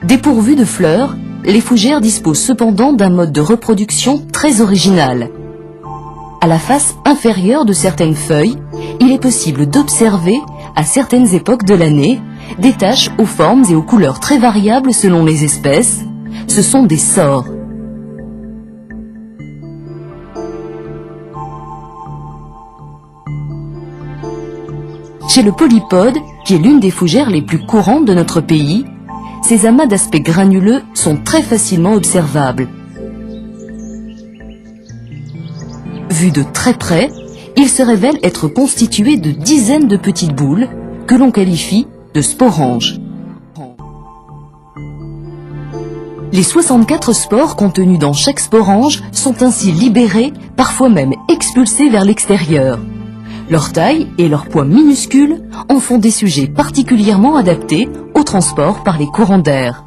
Dépourvues de fleurs, les fougères disposent cependant d'un mode de reproduction très original. À la face inférieure de certaines feuilles, il est possible d'observer, à certaines époques de l'année, des taches aux formes et aux couleurs très variables selon les espèces. Ce sont des sores. Chez le polypode, qui est l'une des fougères les plus courantes de notre pays, ces amas d'aspect granuleux sont très facilement observables. Vus de très près, ils se révèlent être constitués de dizaines de petites boules que l'on qualifie de sporanges. Les 64 spores contenus dans chaque sporange sont ainsi libérés, parfois même expulsés vers l'extérieur. Leur taille et leur poids minuscules en font des sujets particulièrement adaptés au transport par les courants d'air.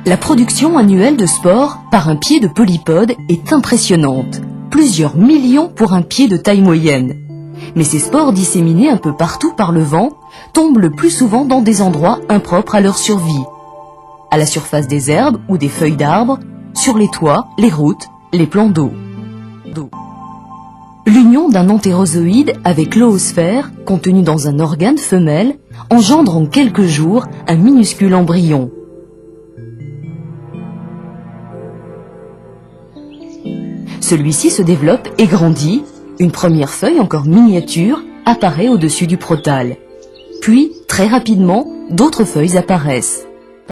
La production annuelle de spores par un pied de polypode est impressionnante, plusieurs millions pour un pied de taille moyenne. Mais ces spores disséminés un peu partout par le vent tombent le plus souvent dans des endroits impropres à leur survie. À la surface des herbes ou des feuilles d'arbres, sur les toits, les routes, les plans d'eau. L'union d'un entérozoïde avec l'oosphère, contenu dans un organe femelle, engendre en quelques jours un minuscule embryon. Celui-ci se développe et grandit, une première feuille encore miniature apparaît au-dessus du protale. Puis, très rapidement, d'autres feuilles apparaissent.